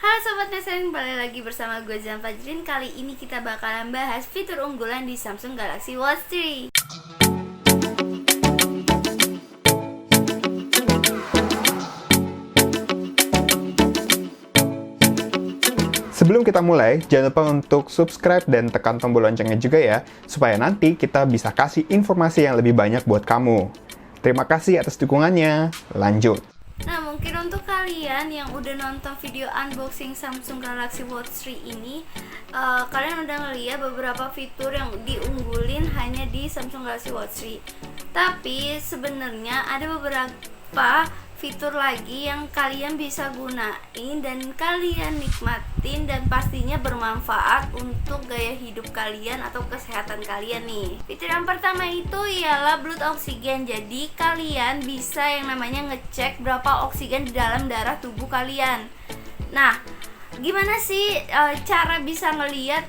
Halo Sobat Nesen, balik lagi bersama gue Zan Fajrin. Kali ini kita bakalan bahas fitur unggulan di Samsung Galaxy Watch 3. Sebelum kita mulai, jangan lupa untuk subscribe dan tekan tombol loncengnya juga ya, supaya nanti kita bisa kasih informasi yang lebih banyak buat kamu. Terima kasih atas dukungannya. Lanjut. Nah, mungkin untuk kalian yang udah nonton video unboxing Samsung Galaxy Watch 3 ini, kalian udah ngeliat beberapa fitur yang diunggulin hanya di Samsung Galaxy Watch 3. Tapi sebenarnya ada beberapa fitur lagi yang kalian bisa gunain dan kalian nikmatin dan pastinya bermanfaat untuk gaya hidup kalian atau kesehatan kalian nih. Fitur yang pertama itu ialah blood oxygen. Jadi kalian bisa yang namanya ngecek berapa oksigen di dalam darah tubuh kalian. Nah, gimana sih cara bisa ngelihat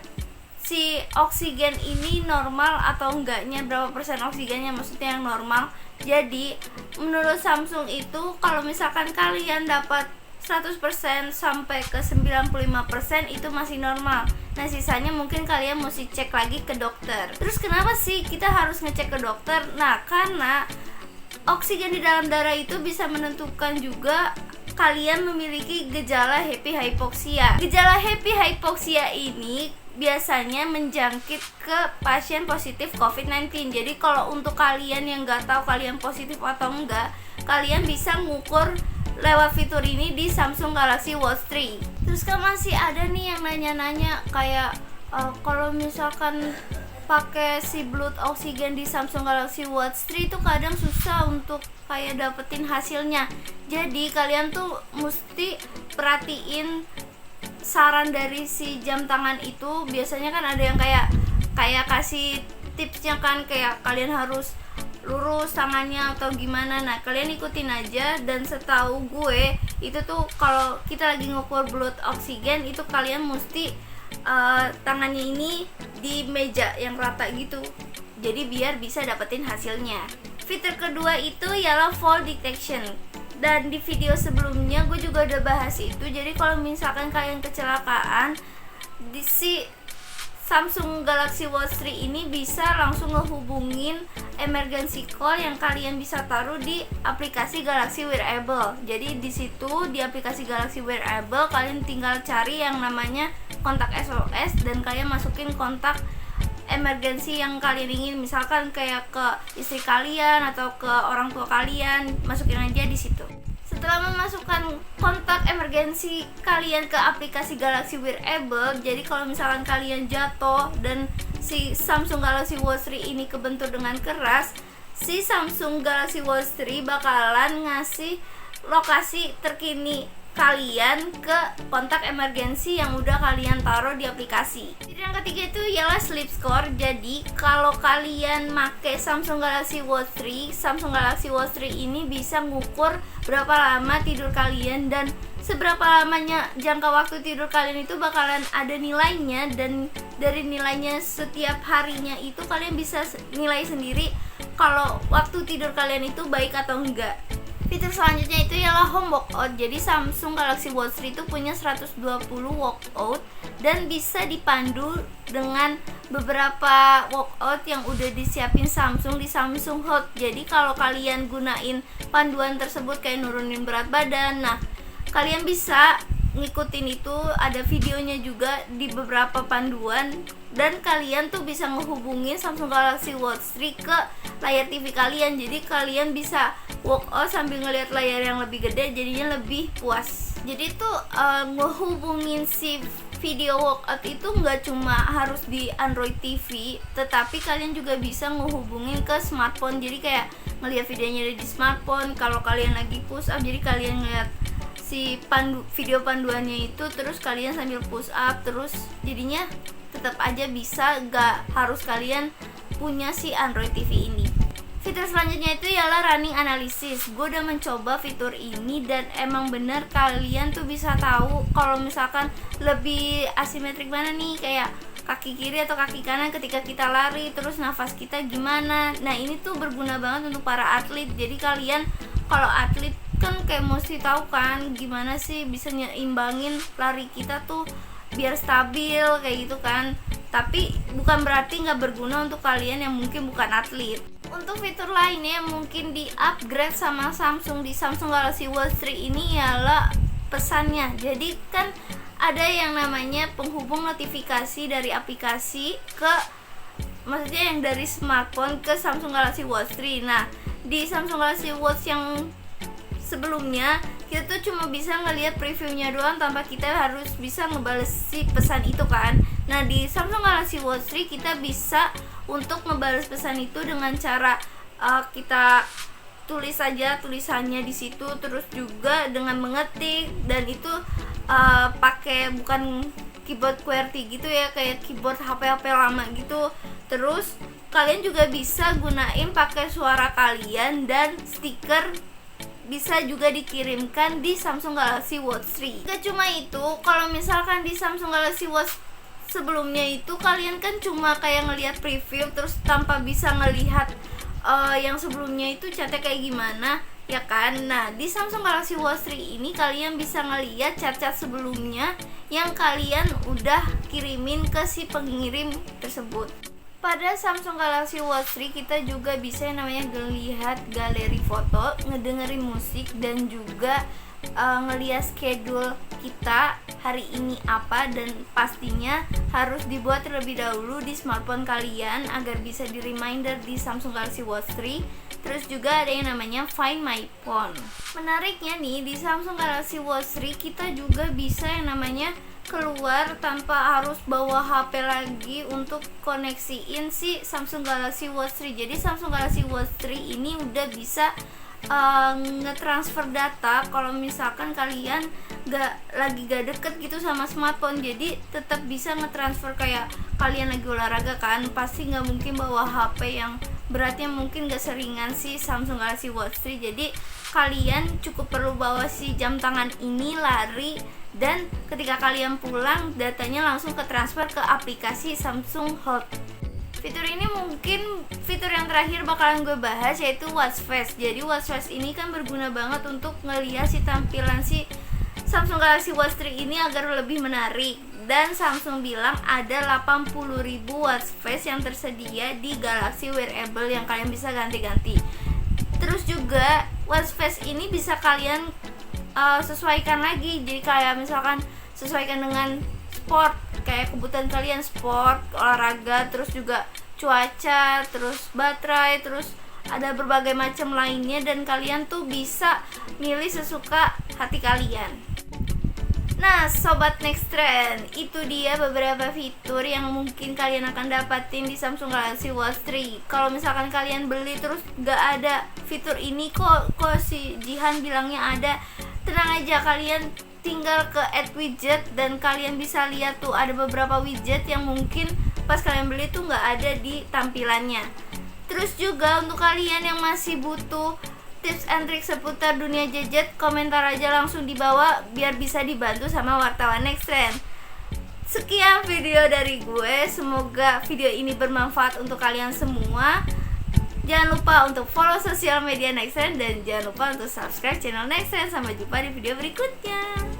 si oksigen ini normal atau enggaknya, berapa persen oksigennya maksudnya yang normal. Jadi menurut Samsung itu kalau misalkan kalian dapat 100% sampai ke 95% itu masih normal. Nah, sisanya mungkin kalian mesti cek lagi ke dokter. Terus kenapa sih kita harus ngecek ke dokter? Nah, karena oksigen di dalam darah itu bisa menentukan juga kalian memiliki gejala happy hypoxia. Gejala happy hypoxia ini biasanya menjangkit ke pasien positif COVID-19. Jadi kalau untuk kalian yang nggak tahu kalian positif atau enggak, kalian bisa ngukur lewat fitur ini di Samsung Galaxy Watch 3. Terus kan masih ada nih yang nanya-nanya kayak kalau misalkan pakai si blood oxygen di Samsung Galaxy Watch 3 itu kadang susah untuk kayak dapetin hasilnya. Jadi kalian tuh mesti perhatiin saran dari si jam tangan itu. Biasanya kan ada yang kayak kasih tipsnya kan, kayak kalian harus lurus tangannya atau gimana. Nah, kalian ikutin aja. Dan setahu gue itu tuh kalau kita lagi ngukur blood oxygen itu kalian mesti tangannya ini di meja yang rata gitu, jadi biar bisa dapetin hasilnya. Fitur kedua itu ialah fall detection. Dan di video sebelumnya gue juga udah bahas itu. Jadi kalau misalkan kalian kecelakaan, di si Samsung Galaxy Watch 3 ini bisa langsung ngehubungin emergency call yang kalian bisa taruh di aplikasi Galaxy Wearable. Jadi di situ di aplikasi Galaxy Wearable kalian tinggal cari yang namanya kontak SOS dan kalian masukin kontak emergency yang kalian ingin, misalkan kayak ke istri kalian atau ke orang tua kalian, masukin aja di situ. Setelah memasukkan kontak emergency kalian ke aplikasi Galaxy Wearable, jadi kalau misalkan kalian jatuh dan si Samsung Galaxy Watch 3 ini kebentur dengan keras, si Samsung Galaxy Watch 3 bakalan ngasih lokasi terkini kalian ke kontak emergency yang udah kalian taruh di aplikasi. Jadi yang ketiga itu ialah sleep score. Jadi kalau kalian make Samsung Galaxy Watch 3, Samsung Galaxy Watch 3 ini bisa ngukur berapa lama tidur kalian, dan seberapa lamanya jangka waktu tidur kalian itu bakalan ada nilainya. Dan dari nilainya setiap harinya itu kalian bisa nilai sendiri kalau waktu tidur kalian itu baik atau enggak. Fitur selanjutnya itu ialah home workout. Jadi Samsung Galaxy Watch 3 itu punya 120 workout dan bisa dipandu dengan beberapa workout yang udah disiapin Samsung di Samsung Hot. Jadi kalau kalian gunain panduan tersebut kayak nurunin berat badan, nah kalian bisa ngikutin itu, ada videonya juga di beberapa panduan. Dan kalian tuh bisa ngehubungin Samsung Galaxy Watch 3 ke layar TV kalian. Jadi kalian bisa workout sambil ngelihat layar yang lebih gede, jadinya lebih puas. Jadi tuh ngehubungin si video workout itu nggak cuma harus di Android TV, tetapi kalian juga bisa ngehubungin ke smartphone. Jadi kayak ngelihat videonya di smartphone. Kalau kalian lagi push up, jadi kalian ngeliat si video panduannya itu, terus kalian sambil push up, terus jadinya tetap aja bisa, gak harus kalian punya si Android TV ini. Fitur selanjutnya itu ialah running analysis. Gue udah mencoba fitur ini dan emang bener kalian tuh bisa tahu kalau misalkan lebih asimetrik mana nih, kayak kaki kiri atau kaki kanan ketika kita lari, terus nafas kita gimana. Nah, ini tuh berguna banget untuk para atlet. Jadi kalian kalau atlet kan kayak mesti tahu kan gimana sih bisa nyimbangin lari kita tuh biar stabil kayak gitu kan. Tapi bukan berarti nggak berguna untuk kalian yang mungkin bukan atlet. Untuk fitur lainnya yang mungkin di upgrade sama Samsung di Samsung Galaxy Watch 3 ini ialah pesannya. Jadi kan ada yang namanya penghubung notifikasi dari aplikasi ke, maksudnya yang dari smartphone ke Samsung Galaxy Watch 3. Nah, di Samsung Galaxy Watch yang sebelumnya kita tuh cuma bisa ngelihat previewnya doang tanpa kita harus bisa ngebales si pesan itu kan. Nah, di Samsung Galaxy Watch 3 kita bisa untuk ngebales pesan itu dengan cara kita tulis saja tulisannya di situ, terus juga dengan mengetik, dan itu pakai bukan keyboard QWERTY gitu ya, kayak keyboard HP lama gitu. Terus kalian juga bisa gunain pakai suara kalian, dan stiker bisa juga dikirimkan di Samsung Galaxy Watch 3. Gak cuma itu, kalau misalkan di Samsung Galaxy Watch sebelumnya itu kalian kan cuma kayak ngelihat preview terus tanpa bisa ngelihat yang sebelumnya itu catnya kayak gimana, ya kan? Nah, di Samsung Galaxy Watch 3 ini kalian bisa ngelihat cat-cat sebelumnya yang kalian udah kirimin ke si pengirim tersebut. Pada Samsung Galaxy Watch 3 kita juga bisa yang namanya ngelihat galeri foto, ngedengerin musik, dan juga ngelihat schedule kita hari ini apa, dan pastinya harus dibuat terlebih dahulu di smartphone kalian agar bisa di reminder di Samsung Galaxy Watch 3. Terus juga ada yang namanya Find My Phone. Menariknya nih, di Samsung Galaxy Watch 3 kita juga bisa yang namanya keluar tanpa harus bawa HP lagi untuk koneksiin si Samsung Galaxy Watch 3. Jadi Samsung Galaxy Watch 3 ini udah bisa ngetransfer data kalau misalkan kalian gak deket gitu sama smartphone. Jadi tetap bisa ngetransfer kayak kalian lagi olahraga kan, pasti nggak mungkin bawa HP yang beratnya mungkin gak seringan si Samsung Galaxy Watch 3. Jadi kalian cukup perlu bawa si jam tangan ini lari, dan ketika kalian pulang datanya langsung ke transfer ke aplikasi Samsung Health. Fitur ini mungkin fitur yang terakhir bakalan gue bahas, yaitu Watch Face. Jadi Watch Face ini kan berguna banget untuk ngelihat si tampilan si Samsung Galaxy Watch 3 ini agar lebih menarik. Dan Samsung bilang ada 80.000 Watch Face yang tersedia di Galaxy Wearable yang kalian bisa ganti-ganti. Terus juga Watch Face ini bisa kalian sesuaikan lagi. Jadi kayak misalkan sesuaikan dengan sport, kayak kebutuhan kalian sport, olahraga, terus juga cuaca, terus baterai, terus ada berbagai macam lainnya, dan kalian tuh bisa milih sesuka hati kalian. Nah, sobat Next Trend, itu dia beberapa fitur yang mungkin kalian akan dapatin di Samsung Galaxy Watch 3. Kalau misalkan kalian beli terus gak ada fitur ini, kok si Jihan bilangnya ada, tenang aja, kalian tinggal ke add widget dan kalian bisa lihat tuh ada beberapa widget yang mungkin pas kalian beli tuh nggak ada di tampilannya. Terus juga untuk kalian yang masih butuh tips and trik seputar dunia gadget, komentar aja langsung di bawah biar bisa dibantu sama wartawan Next Trend. Sekian video dari gue, semoga video ini bermanfaat untuk kalian semua. Jangan lupa untuk follow sosial media Next Trend, dan jangan lupa untuk subscribe channel Next Trend. Sampai jumpa di video berikutnya.